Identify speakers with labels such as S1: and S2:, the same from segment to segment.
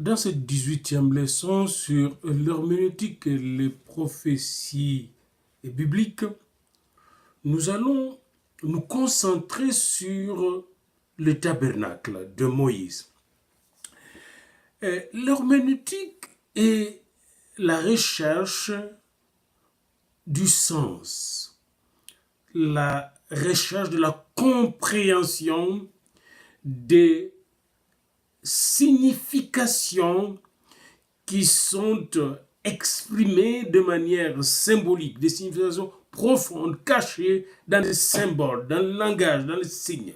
S1: Dans cette 18e leçon sur l'herméneutique et les prophéties bibliques, nous allons nous concentrer sur le tabernacle de Moïse. L'herméneutique est la recherche du sens, la recherche de la compréhension des significations qui sont exprimées de manière symbolique, des significations profondes, cachées dans les symboles, dans le langage, dans les signes.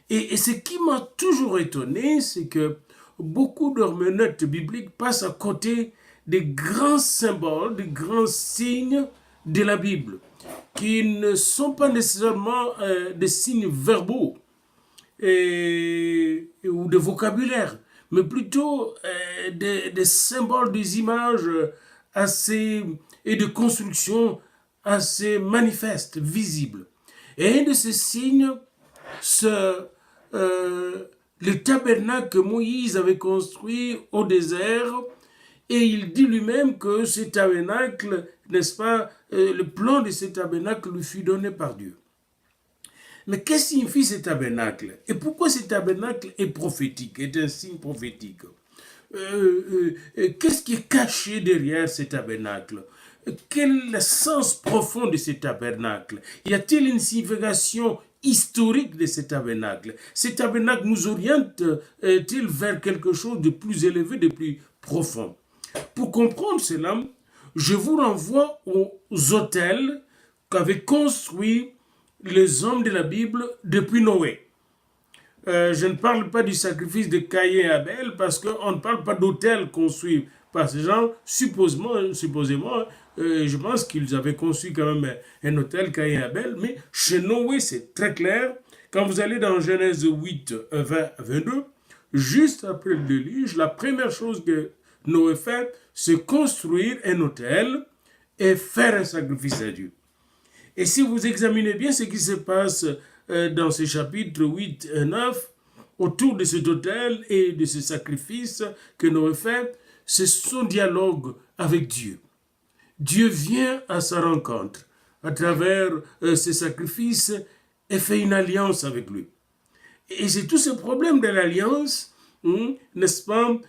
S1: Et ce qui m'a toujours étonné, c'est que beaucoup d'herméneutes bibliques passent à côté des grands symboles, des grands signes de la Bible, qui ne sont pas nécessairement des signes verbaux, ou de vocabulaire, mais plutôt des symboles, des images assez, et de constructions assez manifestes, visibles. Et un de ces signes, c'est le tabernacle que Moïse avait construit au désert, et il dit lui-même que ce tabernacle, n'est-ce pas, le plan de ce tabernacle lui fut donné par Dieu. Mais qu'est-ce que signifie ce tabernacle? Et pourquoi ce tabernacle est prophétique, est un signe prophétique? Qu'est-ce qui est caché derrière ce tabernacle? Quel est le sens profond de ce tabernacle? Y a-t-il une historique de ce tabernacle? Ce tabernacle nous oriente-t-il vers quelque chose de plus élevé, de plus profond? Pour comprendre cela, je vous renvoie aux autels qu'avaient construits les hommes de la Bible depuis Noé. Je ne parle pas du sacrifice de Caïn et Abel parce qu'on ne parle pas d'autel construit par ces gens. Supposément, je pense qu'ils avaient conçu quand même un autel Caïn et Abel, mais chez Noé, c'est très clair. Quand vous allez dans Genèse 8, 20, 22, juste après le déluge, la première chose que Noé fait, c'est construire un autel et faire un sacrifice à Dieu. Et si vous examinez bien ce qui se passe dans ces chapitres 8 et 9, autour de cet autel et de ce sacrifice que Noé fait, c'est son dialogue avec Dieu. Dieu vient à sa rencontre à travers ces sacrifices et fait une alliance avec lui. Et c'est tout ce problème de l'alliance, n'est-ce pas,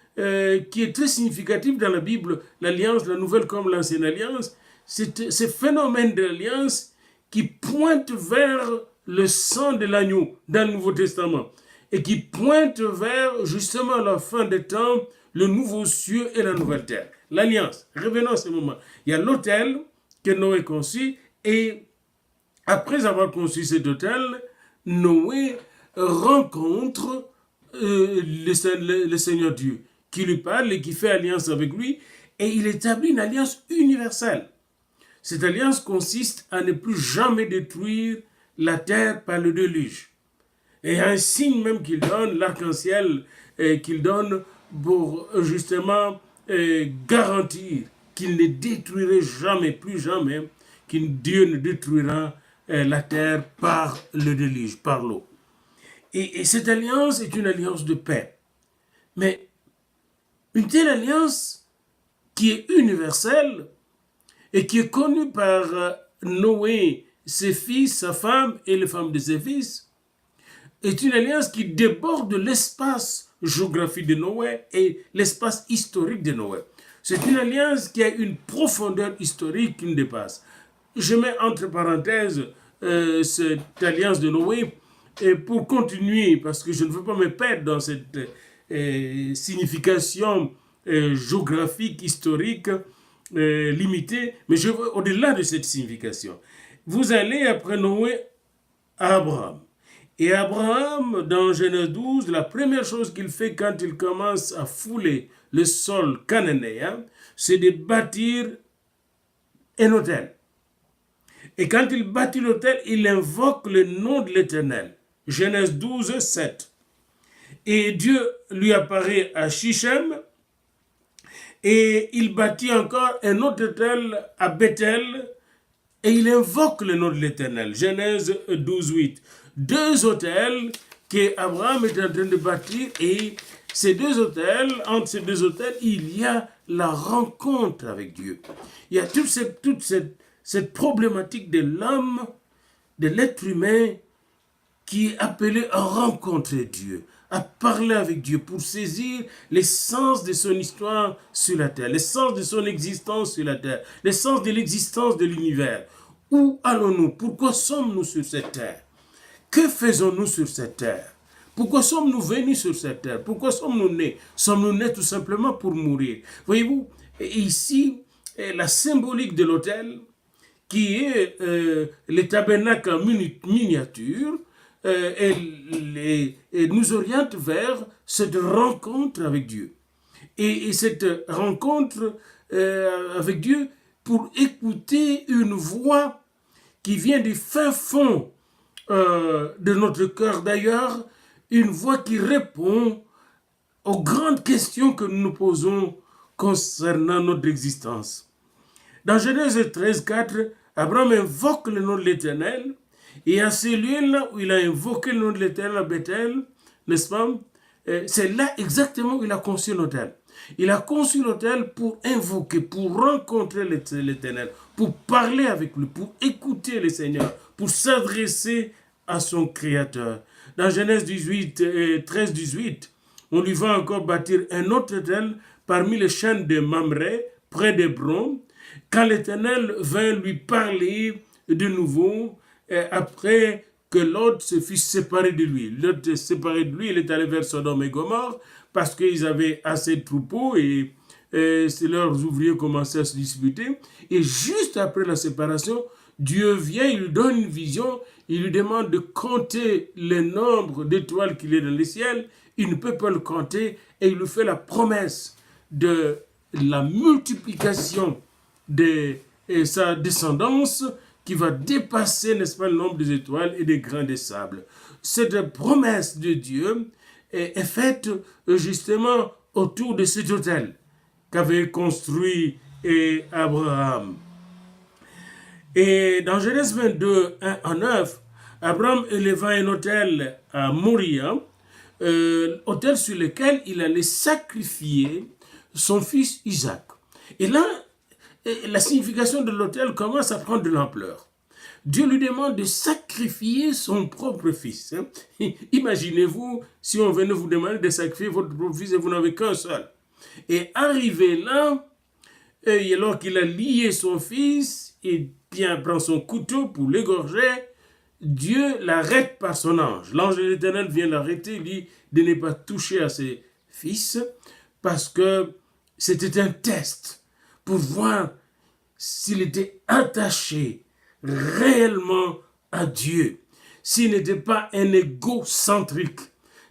S1: qui est très significatif dans la Bible, l'alliance, la nouvelle comme l'ancienne alliance, c'est ce phénomène de l'alliance qui pointe vers le sang de l'agneau dans le Nouveau Testament et qui pointe vers justement la fin des temps, le nouveau cieux et la nouvelle terre. L'alliance, revenons à ce moment. Il y a l'autel que Noé conçut et après avoir conçu cet autel, Noé rencontre le Seigneur Dieu qui lui parle et qui fait alliance avec lui et il établit une alliance universelle. Cette alliance consiste à ne plus jamais détruire la terre par le déluge. Et il y a un signe même qu'il donne, l'arc-en-ciel qu'il donne pour justement garantir qu'il ne détruirait jamais, plus jamais, que Dieu ne détruira la terre par le déluge, par l'eau. Et cette alliance est une alliance de paix. Mais une telle alliance qui est universelle, et qui est connu par Noé, ses fils, sa femme et les femmes de ses fils, est une alliance qui déborde l'espace géographique de Noé et l'espace historique de Noé. C'est une alliance qui a une profondeur historique qui me dépasse. Je mets entre parenthèses cette alliance de Noé et pour continuer, parce que je ne veux pas me perdre dans cette signification géographique, historique, limité, mais je veux au-delà de cette signification. Vous allez après Noé à Abraham. Et Abraham, dans Genèse 12, la première chose qu'il fait quand il commence à fouler le sol cananéen, c'est de bâtir un autel. Et quand il bâtit l'autel, il invoque le nom de l'Éternel. Genèse 12, 7. Et Dieu lui apparaît à Shichem, et il bâtit encore un autre autel à Bethel et il invoque le nom de l'Éternel. Genèse 12, 8. Deux autels qu'Abraham est en train de bâtir et ces deux autels, entre ces deux autels, il y a la rencontre avec Dieu. Il y a toute cette problématique de l'homme, de l'être humain, qui est appelé à rencontrer Dieu, à parler avec Dieu pour saisir l'essence de son histoire sur la terre, l'essence de son existence sur la terre, l'essence de l'existence de l'univers. Où allons-nous? Pourquoi sommes-nous sur cette terre? Que faisons-nous sur cette terre? Pourquoi sommes-nous venus sur cette terre? Pourquoi sommes-nous nés? Sommes-nous nés tout simplement pour mourir? Voyez-vous, ici, la symbolique de l'autel, qui est le tabernacle en miniature, et nous oriente vers cette rencontre avec Dieu. Et cette rencontre avec Dieu pour écouter une voix qui vient du fin fond de notre cœur d'ailleurs, une voix qui répond aux grandes questions que nous nous posons concernant notre existence. Dans Genèse 13, 4, Abraham invoque le nom de l'Éternel, et à ce lieu-là où il a invoqué le nom de l'Éternel à Bethel, n'est-ce pas, c'est là exactement où il a conçu l'autel. Il a conçu l'autel pour invoquer, pour rencontrer l'Éternel, pour parler avec lui, pour écouter le Seigneur, pour s'adresser à son Créateur. Dans Genèse 13, 18, on lui va encore bâtir un autre autel parmi les chênes de Mamré, près d'Hébron, quand l'Éternel vint lui parler de nouveau, après que Lot se fut séparé de lui. Lot séparé de lui, il est allé vers Sodome et Gomorrhe, parce qu'ils avaient assez de troupeaux et leurs ouvriers commençaient à se disputer. Et juste après la séparation, Dieu vient, il lui donne une vision, il lui demande de compter le nombre d'étoiles qu'il y a dans le ciel. Il ne peut pas le compter et il lui fait la promesse de la multiplication de sa descendance qui va dépasser, n'est-ce pas, le nombre des étoiles et des grains de sable. Cette promesse de Dieu est faite justement autour de cet autel qu'avait construit Abraham. Et dans Genèse 22, 1 à 9, Abraham éleva un autel à Moria, autel sur lequel il allait sacrifier son fils Isaac. Et là, la signification de l'autel commence à prendre de l'ampleur. Dieu lui demande de sacrifier son propre fils. Imaginez-vous si on venait vous demander de sacrifier votre propre fils et vous n'avez qu'un seul. Et arrivé là, et alors qu'il a lié son fils, et bien prend son couteau pour l'égorger, Dieu l'arrête par son ange. L'ange de l'Éternel vient l'arrêter, il dit de ne pas toucher à ses fils, parce que c'était un test pour voir s'il était attaché réellement à Dieu, s'il n'était pas un égocentrique,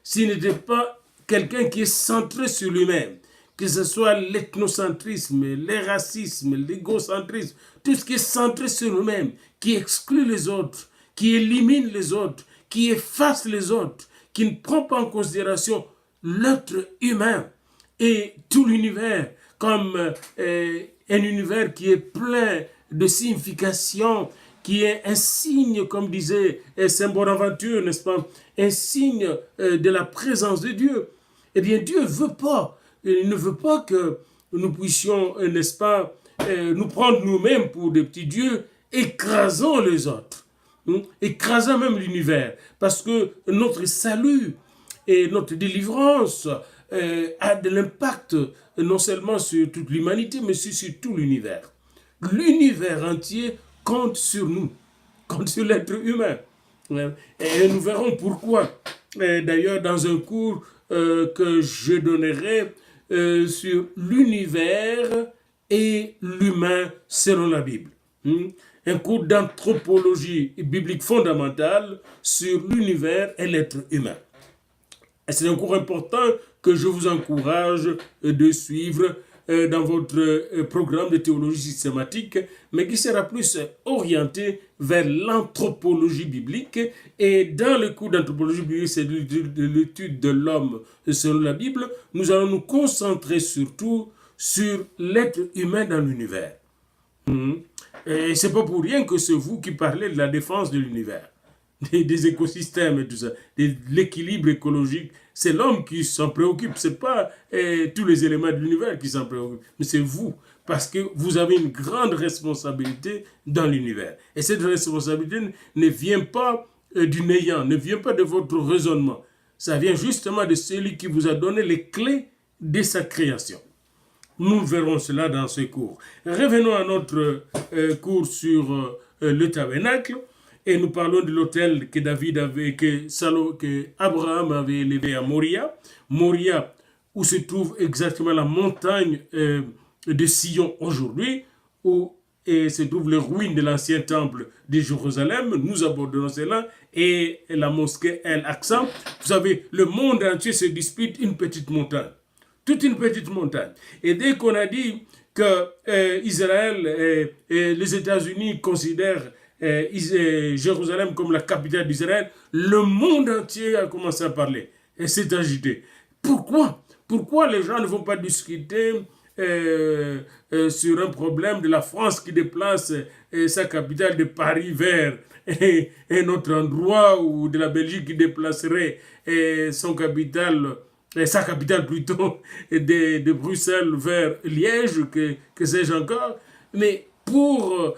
S1: s'il n'était pas quelqu'un qui est centré sur lui-même, que ce soit l'ethnocentrisme, le racisme, l'égocentrisme, tout ce qui est centré sur lui-même, qui exclut les autres, qui élimine les autres, qui efface les autres, qui ne prend pas en considération l'être humain et tout l'univers comme un univers qui est plein de signification, qui est un signe, comme disait Saint Bonaventure, n'est-ce pas, un signe de la présence de Dieu. Eh bien, Dieu il ne veut pas que nous puissions, n'est-ce pas, nous prendre nous-mêmes pour des petits dieux, écrasant les autres, écrasant même l'univers, parce que notre salut et notre délivrance a de l'impact non seulement sur toute l'humanité, mais aussi sur tout l'univers. L'univers entier compte sur nous, compte sur l'être humain. Et nous verrons pourquoi. D'ailleurs, dans un cours que je donnerai sur l'univers et l'humain selon la Bible. Un cours d'anthropologie biblique fondamentale sur l'univers et l'être humain. Et c'est un cours important que je vous encourage de suivre dans votre programme de théologie systématique, mais qui sera plus orienté vers l'anthropologie biblique. Et dans le cours d'anthropologie biblique, c'est de l'étude de l'homme selon la Bible, nous allons nous concentrer surtout sur l'être humain dans l'univers. Et c'est pas pour rien que c'est vous qui parlez de la défense de l'univers, des écosystèmes et tout ça, de l'équilibre écologique C'est l'homme qui s'en préoccupe, ce n'est pas tous les éléments de l'univers qui s'en préoccupent, mais c'est vous, parce que vous avez une grande responsabilité dans l'univers. Et cette responsabilité ne vient pas du néant, ne vient pas de votre raisonnement. Ça vient justement de celui qui vous a donné les clés de sa création. Nous verrons cela dans ce cours. Revenons à notre cours sur le tabernacle. Et nous parlons de l'autel que que Abraham avait élevé à Moria. Moria, où se trouve exactement la montagne de Sion aujourd'hui, où se trouvent les ruines de l'ancien temple de Jérusalem. Nous abordons cela. Et la mosquée El-Aqsa. Vous savez, le monde entier se dispute une petite montagne. Toute une petite montagne. Et dès qu'on a dit que Israël et les États-Unis considèrent Jérusalem comme la capitale d'Israël, le monde entier a commencé à parler et s'est agité. Pourquoi? Pourquoi les gens ne vont pas discuter sur un problème de la France qui déplace sa capitale de Paris vers un autre endroit, ou de la Belgique qui déplacerait sa capitale plutôt, de Bruxelles vers Liège, que sais-je encore. Mais pour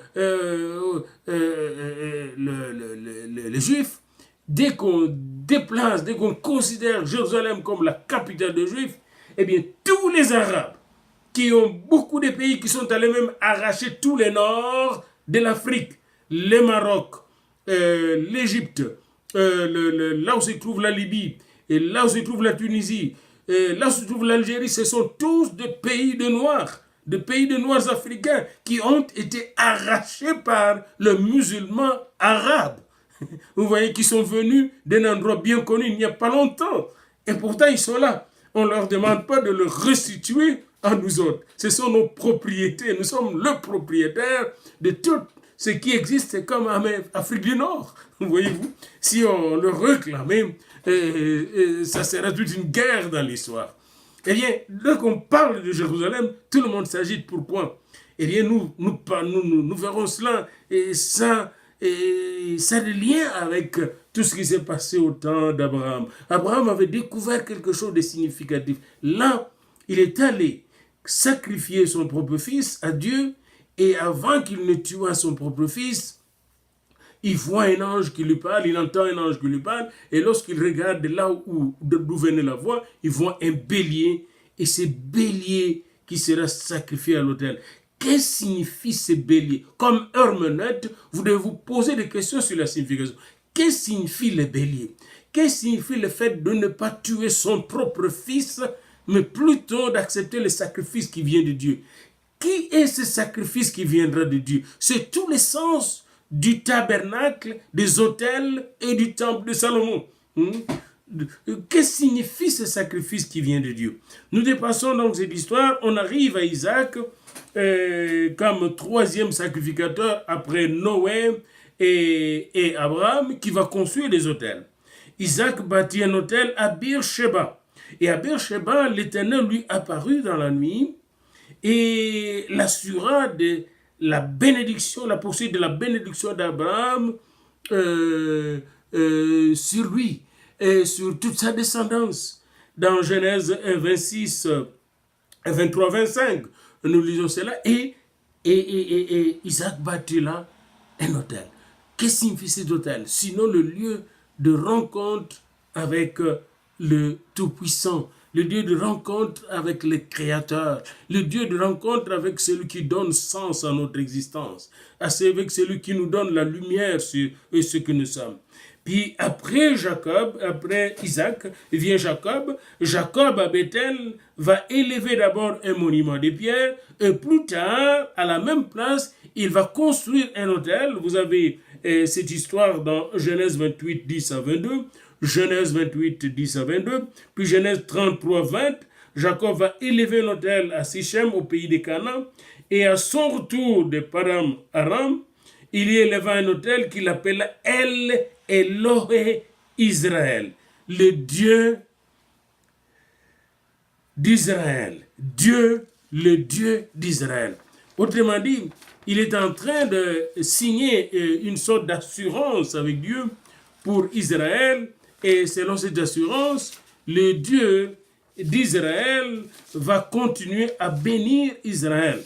S1: les Juifs, dès qu'on déplace, dès qu'on considère Jérusalem comme la capitale des Juifs, eh bien, tous les Arabes qui ont beaucoup de pays qui sont allés même arracher tous les nord de l'Afrique, le Maroc, l'Égypte, là où se trouve la Libye, et là où se trouve la Tunisie, là où se trouve l'Algérie, ce sont tous des pays de Noirs africains qui ont été arrachés par le musulman arabe. Vous voyez, qui sont venus d'un endroit bien connu il n'y a pas longtemps. Et pourtant, ils sont là. On ne leur demande pas de le restituer à nous autres. Ce sont nos propriétés. Nous sommes le propriétaire de tout ce qui existe comme en Afrique du Nord. Voyez-vous, si on le réclamait, ça serait toute une guerre dans l'histoire. Eh bien, dès qu'on parle de Jérusalem, tout le monde s'agite. Pourquoi? Eh bien, nous verrons cela, et ça a des liens avec tout ce qui s'est passé au temps d'Abraham. Abraham avait découvert quelque chose de significatif. Là, il est allé sacrifier son propre fils à Dieu, et avant qu'il ne tuât son propre fils, il voit un ange qui lui parle, il entend un ange qui lui parle, et lorsqu'il regarde là d'où venait la voix, il voit un bélier, et c'est bélier qui sera sacrifié à l'autel. Qu'est-ce que signifie ce bélier? Comme herméneute, vous devez vous poser des questions sur la signification. Qu'est-ce que signifie le bélier? Qu'est-ce que signifie le fait de ne pas tuer son propre fils, mais plutôt d'accepter le sacrifice qui vient de Dieu? Qui est ce sacrifice qui viendra de Dieu? C'est tout le sens du tabernacle, des autels et du temple de Salomon. Qu'est-ce que signifie ce sacrifice qui vient de Dieu? Nous dépassons donc cette histoire, on arrive à Isaac comme troisième sacrificateur après Noé et Abraham, qui va construire des autels. Isaac bâtit un autel à Beersheba. Et à Beersheba, l'Éternel lui apparut dans la nuit et l'assura de la bénédiction, la poursuite de la bénédiction d'Abraham sur lui et sur toute sa descendance. Dans Genèse 26, 23, 25, nous lisons cela, et Isaac bâtit là un autel. Qu'est-ce que signifie cet autel? Sinon le lieu de rencontre avec le Tout-Puissant, le Dieu de rencontre avec le Créateur, le Dieu de rencontre avec celui qui donne sens à notre existence, avec celui qui nous donne la lumière sur ce que nous sommes. Puis après Isaac, vient Jacob. Jacob à Bethel va élever d'abord un monument de pierre, et plus tard, à la même place, il va construire un autel. Vous avez cette histoire dans Genèse 28, 10 à 22, Genèse 28, 10 à 22, puis Genèse 33, 20, Jacob va élever un autel à Sichem, au pays de Canaan, et à son retour de Padan Aram, il y éleva un autel qu'il appela El Elohe Israël, le Dieu d'Israël, le Dieu d'Israël. Autrement dit, il est en train de signer une sorte d'assurance avec Dieu pour Israël, et selon cette assurance, le Dieu d'Israël va continuer à bénir Israël.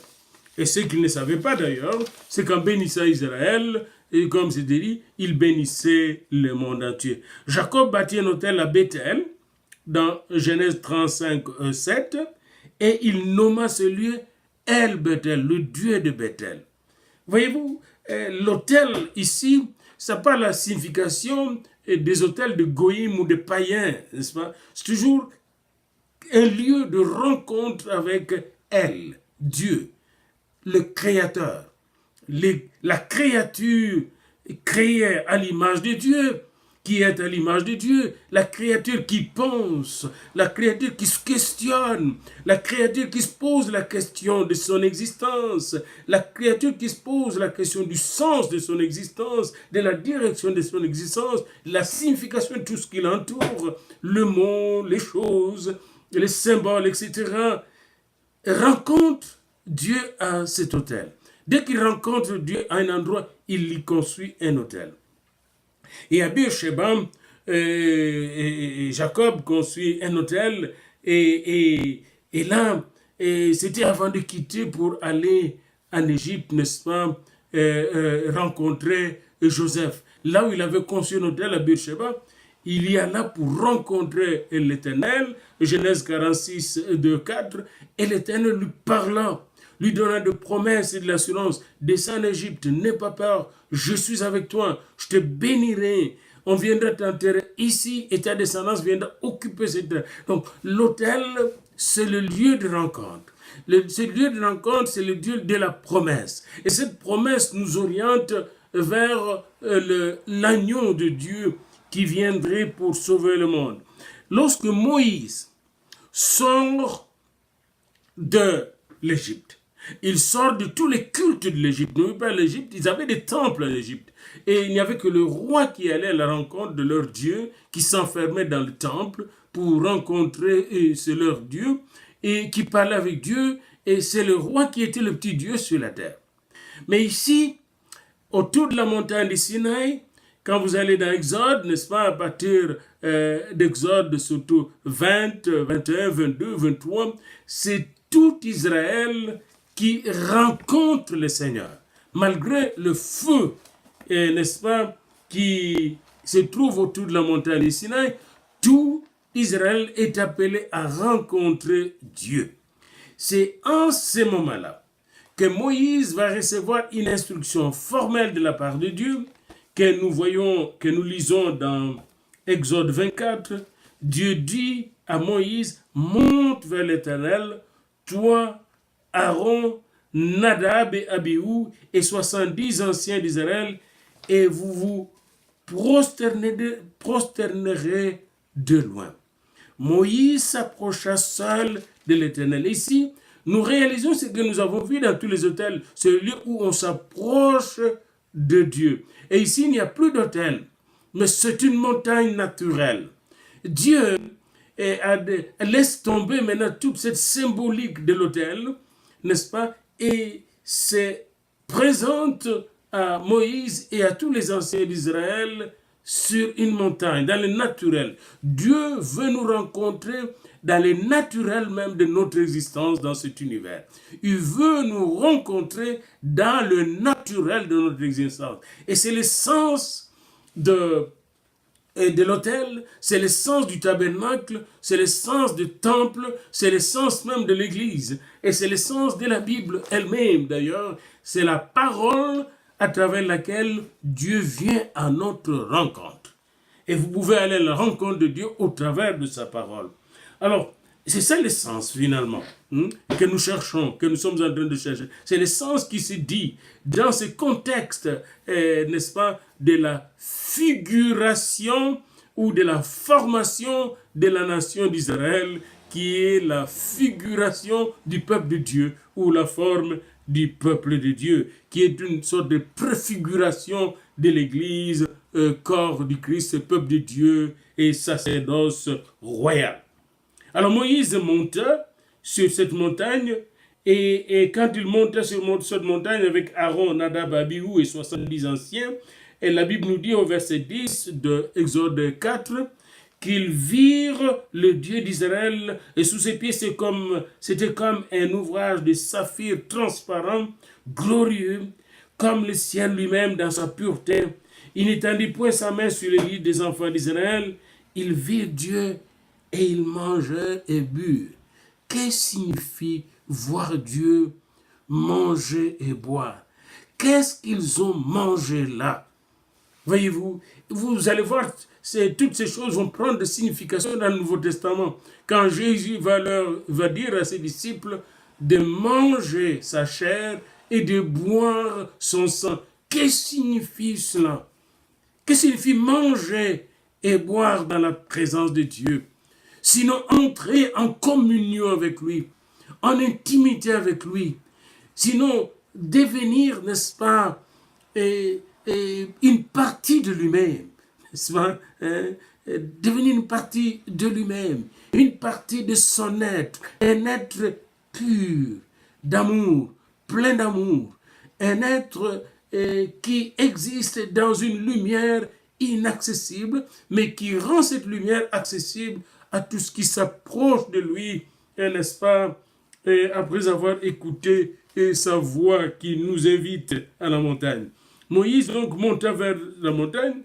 S1: Et ce qu'il ne savait pas d'ailleurs, c'est qu'en bénissant Israël, et comme c'est dit, il bénissait le monde entier. Jacob bâtit un autel à Bethel, dans Genèse 35, 7, et il nomma ce lieu El Bethel, le Dieu de Bethel. Voyez-vous, l'autel ici, ça n'a pas la signification des autels de goïm ou de païens, n'est-ce pas? C'est toujours un lieu de rencontre avec El, Dieu, le Créateur. La créature créée à l'image de Dieu, qui est à l'image de Dieu, la créature qui pense, la créature qui se questionne, la créature qui se pose la question de son existence, la créature qui se pose la question du sens de son existence, de la direction de son existence, la signification de tout ce qui l'entoure, le monde, les choses, les symboles, etc., rencontre Dieu à cet autel. Dès qu'il rencontre Dieu à un endroit, il y construit un autel. Et à Beersheba, Jacob construit un autel et là, c'était avant de quitter pour aller en Égypte, n'est-ce pas, rencontrer Joseph. Là où il avait construit un autel à Beersheba, il y a là pour rencontrer l'Éternel, Genèse 46, 2, 4, et l'Éternel lui parla, lui donnant de promesses et de l'assurance. Descends en Égypte, n'aie pas peur, je suis avec toi, je te bénirai. On viendra t'enterrer ici et ta descendance viendra occuper cette terre. Donc l'autel, c'est le lieu de rencontre. Ce lieu de rencontre, c'est le lieu de la promesse. Et cette promesse nous oriente vers l'agneau de Dieu qui viendrait pour sauver le monde. Lorsque Moïse sort de l'Égypte, il sort de tous les cultes de l'Égypte. N'oubliez pas l'Égypte, ils avaient des temples en Égypte. Et il n'y avait que le roi qui allait à la rencontre de leur Dieu, qui s'enfermait dans le temple pour rencontrer, et c'est leur Dieu, et qui parlait avec Dieu, et c'est le roi qui était le petit Dieu sur la terre. Mais ici, autour de la montagne de Sinaï, quand vous allez dans Exode, n'est-ce pas, à partir d'Exode, surtout 20, 21, 22, 23, c'est tout Israël qui rencontre le Seigneur. Malgré le feu, n'est-ce pas, qui se trouve autour de la montagne de Sinaï, tout Israël est appelé à rencontrer Dieu. C'est en ce moment-là que Moïse va recevoir une instruction formelle de la part de Dieu, que nous voyons, que nous lisons dans Exode 24. Dieu dit à Moïse, monte vers l'Éternel, toi, Aaron, Nadab et Abihu et 70 anciens d'Israël, et vous vous prosternerez de loin. Moïse s'approcha seul de l'Éternel. Ici, nous réalisons ce que nous avons vu dans tous les autels, c'est le lieu où on s'approche de Dieu. Et ici, il n'y a plus d'autel, mais c'est une montagne naturelle. Dieu laisse tomber maintenant toute cette symbolique de l'autel, n'est-ce pas, et se présente à Moïse et à tous les anciens d'Israël sur une montagne, dans le naturel. Dieu veut nous rencontrer dans le naturel même de notre existence dans cet univers. Il veut nous rencontrer dans le naturel de notre existence. Et c'est le sens de l'autel, c'est le sens du tabernacle, c'est le sens du temple, c'est le sens même de l'Église. Et c'est le sens de la Bible elle-même d'ailleurs. C'est la parole à travers laquelle Dieu vient à notre rencontre. Et vous pouvez aller à la rencontre de Dieu au travers de sa parole. Alors, c'est ça le sens finalement que nous cherchons, que nous sommes en train de chercher. C'est le sens qui se dit dans ce contexte, n'est-ce pas, de la figuration ou de la formation de la nation d'Israël, qui est la figuration du peuple de Dieu, ou la forme du peuple de Dieu, qui est une sorte de préfiguration de l'Église, corps du Christ, peuple de Dieu et sacerdoce royal. Alors Moïse monta sur cette montagne, et quand il monta sur cette montagne avec Aaron, Nadab, Abihu et 70 anciens, et la Bible nous dit au verset 10 de Exode 4 qu'ils virent le Dieu d'Israël, et sous ses pieds c'était comme un ouvrage de saphir transparent, glorieux, comme le ciel lui-même dans sa pureté. Il n'étendit point sa main sur les lits des enfants d'Israël. Ils virent Dieu et ils mangèrent et burent. Qu'est-ce que signifie voir Dieu, manger et boire? Qu'est-ce qu'ils ont mangé là? Voyez-vous, vous allez voir, toutes ces choses vont prendre de signification dans le Nouveau Testament. Quand Jésus va dire à ses disciples de manger sa chair et de boire son sang. Qu'est-ce que signifie cela? Qu'est-ce que signifie manger et boire dans la présence de Dieu? Sinon entrer en communion avec lui, en intimité avec lui. Sinon devenir, n'est-ce pas, une partie de lui-même, n'est-ce pas, devenir une partie de lui-même, une partie de son être, un être pur d'amour, plein d'amour, un être qui existe dans une lumière inaccessible, mais qui rend cette lumière accessible à tout ce qui s'approche de lui, n'est-ce pas, après avoir écouté sa voix qui nous invite à la montagne. Moïse donc monta vers la montagne,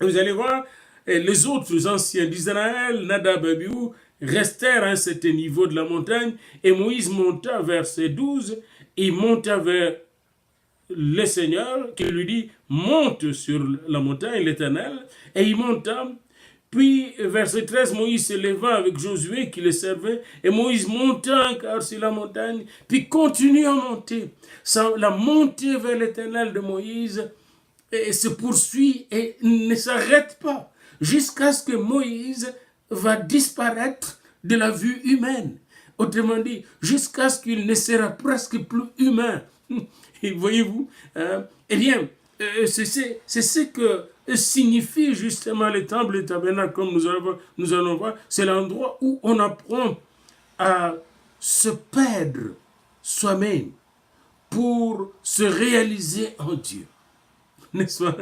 S1: et vous allez voir, les autres anciens d'Israël, Nadab et Abihu, restèrent à un certain niveau de la montagne, et Moïse monta vers ses 12, il monta vers le Seigneur, qui lui dit, monte sur la montagne, l'Éternel, et il monta. Puis, verset 13, Moïse se leva avec Josué qui le servait, et Moïse monta encore sur la montagne, puis continue à monter. La montée vers l'Éternel de Moïse se poursuit et ne s'arrête pas, jusqu'à ce que Moïse va disparaître de la vue humaine. Autrement dit, jusqu'à ce qu'il ne sera presque plus humain. Voyez-vous, eh bien, c'est ce que signifie justement le temple, le tabernacle, comme nous allons voir. C'est l'endroit où on apprend à se perdre soi-même pour se réaliser en Dieu. N'est-ce pas?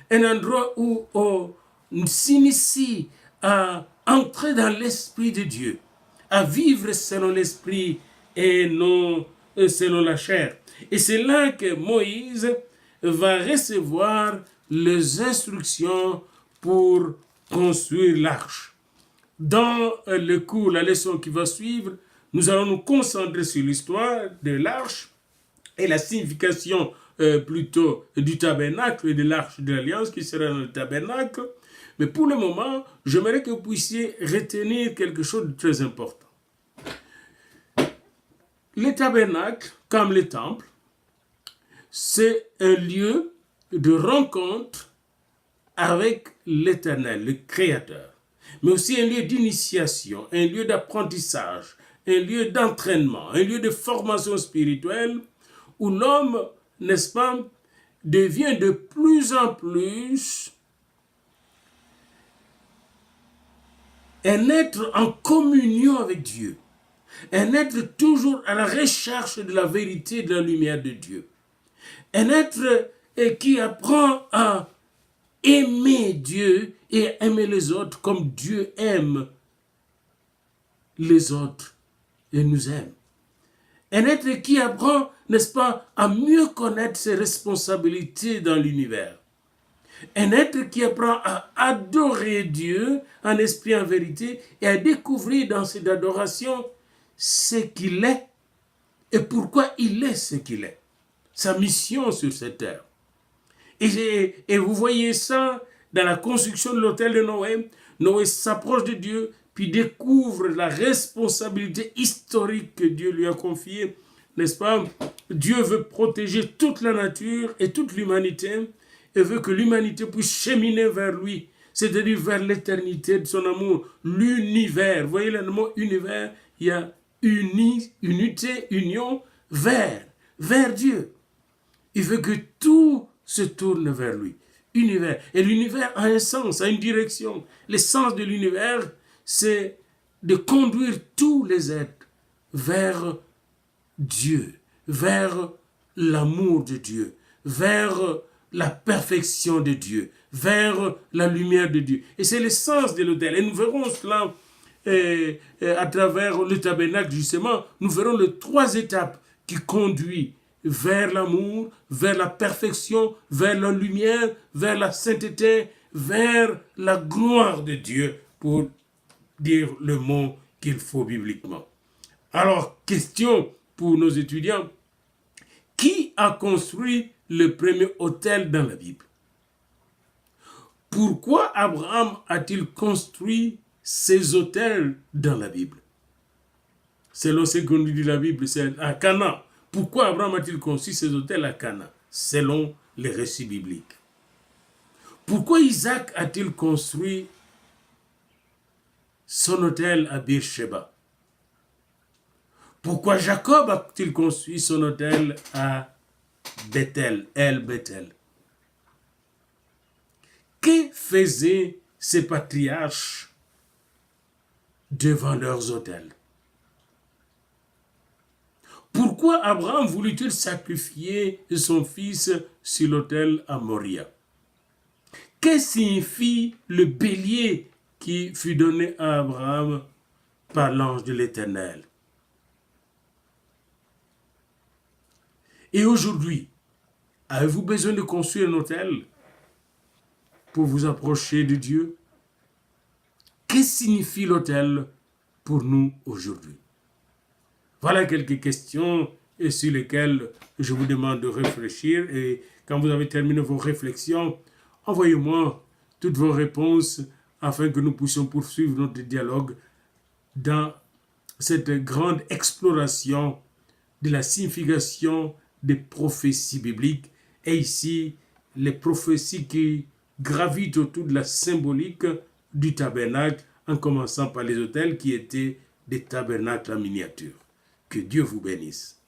S1: Un endroit où on s'initie à entrer dans l'esprit de Dieu, à vivre selon l'esprit et non selon la chair. Et c'est là que Moïse va recevoir les instructions pour construire l'arche. Dans le cours, la leçon qui va suivre, nous allons nous concentrer sur l'histoire de l'arche et la signification plutôt du tabernacle et de l'arche de l'alliance qui sera dans le tabernacle. Mais pour le moment, j'aimerais que vous puissiez retenir quelque chose de très important. Le tabernacle, comme le temple, c'est un lieu de rencontre avec l'Éternel, le Créateur, mais aussi un lieu d'initiation, un lieu d'apprentissage, un lieu d'entraînement, un lieu de formation spirituelle où l'homme, n'est-ce pas, devient de plus en plus un être en communion avec Dieu, un être toujours à la recherche de la vérité et de la lumière de Dieu. Un être qui apprend à aimer Dieu et aimer les autres comme Dieu aime les autres et nous aime. Un être qui apprend, n'est-ce pas, à mieux connaître ses responsabilités dans l'univers. Un être qui apprend à adorer Dieu en esprit, en vérité, et à découvrir dans cette adoration ce qu'il est et pourquoi il est ce qu'il est. Sa mission sur cette terre. Et vous voyez ça dans la construction de l'autel de Noé. Noé s'approche de Dieu, puis découvre la responsabilité historique que Dieu lui a confiée. N'est-ce pas? Dieu veut protéger toute la nature et toute l'humanité et veut que l'humanité puisse cheminer vers lui, c'est-à-dire vers l'éternité de son amour, l'univers. Vous voyez le mot univers, il y a unité, union, vers Dieu. Il veut que tout se tourne vers lui. Univers. Et l'univers a un sens, a une direction. Le sens de l'univers, c'est de conduire tous les êtres vers Dieu, vers l'amour de Dieu, vers la perfection de Dieu, vers la lumière de Dieu. Et c'est l'essence de l'autel. Et nous verrons cela à travers le tabernacle, justement. Nous verrons les 3 étapes qui conduisent vers l'amour, vers la perfection, vers la lumière, vers la sainteté, vers la gloire de Dieu, pour dire le mot qu'il faut bibliquement. Alors, question pour nos étudiants. Qui a construit le premier autel dans la Bible? Pourquoi Abraham a-t-il construit ces autels dans la Bible? Selon ce qu'on dit la Bible, c'est à Cana. Pourquoi Abraham a-t-il construit ces autels à Cana? Selon les récits bibliques. Pourquoi Isaac a-t-il construit son autel à Beersheba? Pourquoi Jacob a-t-il construit son autel à Bethel, El-Bethel? Que faisaient ces patriarches devant leurs autels? Pourquoi Abraham voulut-il sacrifier son fils sur l'autel à Moria? Que signifie le bélier qui fut donné à Abraham par l'ange de l'Éternel? Et aujourd'hui, avez-vous besoin de construire un autel pour vous approcher de Dieu? Que signifie l'autel pour nous aujourd'hui? Voilà quelques questions sur lesquelles je vous demande de réfléchir. Et quand vous avez terminé vos réflexions, envoyez-moi toutes vos réponses afin que nous puissions poursuivre notre dialogue dans cette grande exploration de la signification des prophéties bibliques. Et ici, les prophéties qui gravitent autour de la symbolique du tabernacle, en commençant par les autels qui étaient des tabernacles en miniature. Que Dieu vous bénisse.